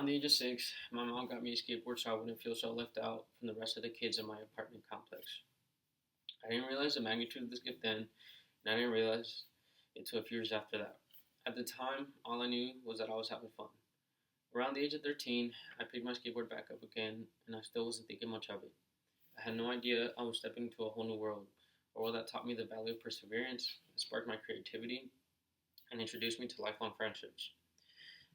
Around the age of 6, my mom got me a skateboard so I wouldn't feel so left out from the rest of the kids in my apartment complex. I didn't realize the magnitude of this gift then, and I didn't realize it till a few years after that. At the time, all I knew was that I was having fun. Around the age of 13, I picked my skateboard back up again, and I still wasn't thinking much of it. I had no idea I was stepping into a whole new world, a world that taught me the value of perseverance, sparked my creativity, and introduced me to lifelong friendships.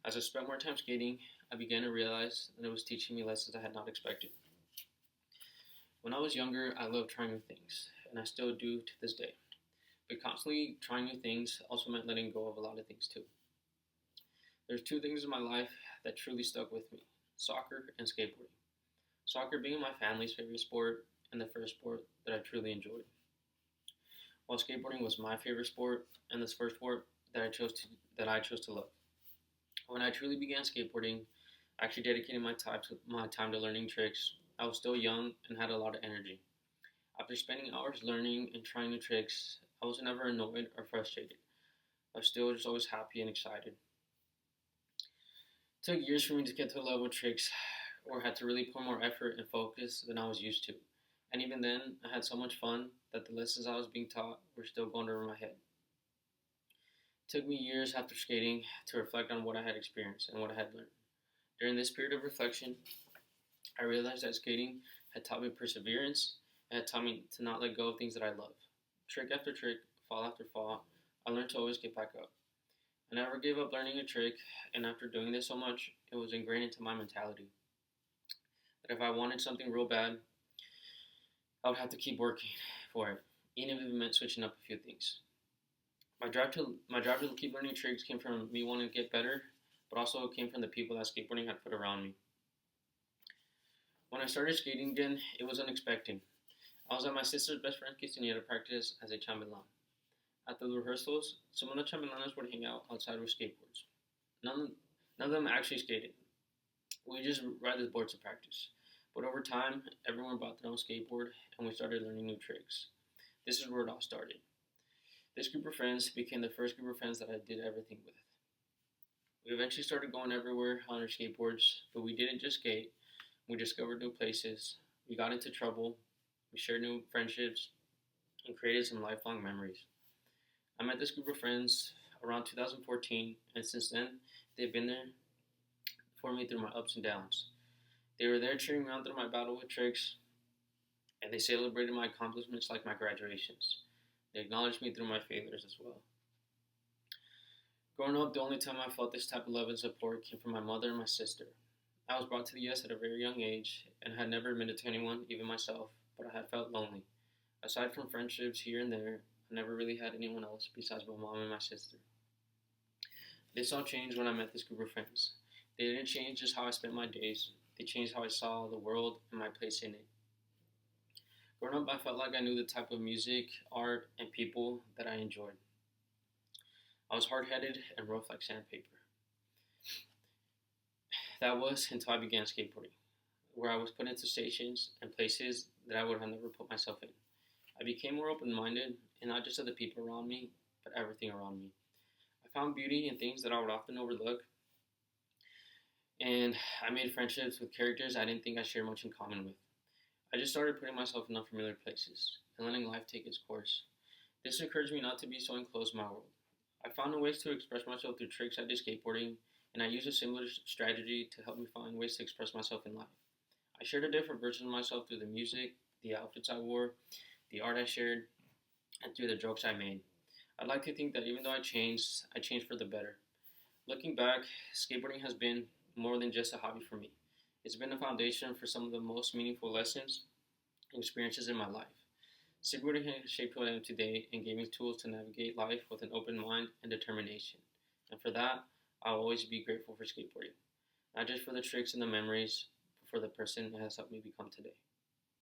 As I spent more time skating, I began to realize that it was teaching me lessons I had not expected. When I was younger, I loved trying new things, and I still do to this day. But constantly trying new things also meant letting go of a lot of things too. There's two things in my life that truly stuck with me: soccer and skateboarding. Soccer being my family's favorite sport and the first sport that I truly enjoyed, while skateboarding was my favorite sport and the first sport that I chose to love. When I truly began skateboarding, actually dedicating my time to learning tricks, I was still young and had a lot of energy. After spending hours learning and trying new tricks, I was never annoyed or frustrated. I was still just always happy and excited. It took years for me to get to the level of tricks where I had to really put more effort and focus than I was used to. And even then, I had so much fun that the lessons I was being taught were still going over my head. It took me years after skating to reflect on what I had experienced and what I had learned. During this period of reflection, I realized that skating had taught me perseverance and had taught me to not let go of things that I love. Trick after trick, fall after fall, I learned to always get back up. I never gave up learning a trick, and after doing this so much, it was ingrained into my mentality that if I wanted something real bad, I would have to keep working for it, even if it meant switching up a few things. My drive to keep learning tricks came from me wanting to get better, but also it came from the people that skateboarding had put around me. When I started skating again, it was unexpected. I was at my sister's best friend's quinceañera practice as a chambelán. After the rehearsals, some of the chambelanas would hang out outside with skateboards. None, none of them actually skated. We just ride the boards to practice. But over time, everyone brought their own skateboard, and we started learning new tricks. This is where it all started. This group of friends became the first group of friends that I did everything with. We eventually started going everywhere on our skateboards, but we didn't just skate. We discovered new places. We got into trouble. We shared new friendships and created some lifelong memories. I met this group of friends around 2014, and since then, they've been there for me through my ups and downs. They were there cheering me on through my battle with tricks, and they celebrated my accomplishments like my graduations. They acknowledged me through my failures as well. Growing up, the only time I felt this type of love and support came from my mother and my sister. I was brought to the US at a very young age and had never admitted to anyone, even myself, but I had felt lonely. Aside from friendships here and there, I never really had anyone else besides my mom and my sister. This all changed when I met this group of friends. They didn't change just how I spent my days, they changed how I saw the world and my place in it. Growing up, I felt like I knew the type of music, art, and people that I enjoyed. I was hard headed and rough like sandpaper. That was until I began skateboarding, where I was put into stations and places that I would have never put myself in. I became more open minded, and not just of the people around me, but everything around me. I found beauty in things that I would often overlook, and I made friendships with characters I didn't think I shared much in common with. I just started putting myself in unfamiliar places and letting life take its course. This encouraged me not to be so enclosed in my world. I found new ways to express myself through tricks I did skateboarding, and I used a similar strategy to help me find ways to express myself in life. I shared a different version of myself through the music, the outfits I wore, the art I shared, and through the jokes I made. I'd like to think that even though I changed for the better. Looking back, skateboarding has been more than just a hobby for me. It's been a foundation for some of the most meaningful lessons and experiences in my life. Skateboarding has shaped who I am today and gave me tools to navigate life with an open mind and determination. And for that, I'll always be grateful for skateboarding. Not just for the tricks and the memories, but for the person it has helped me become today.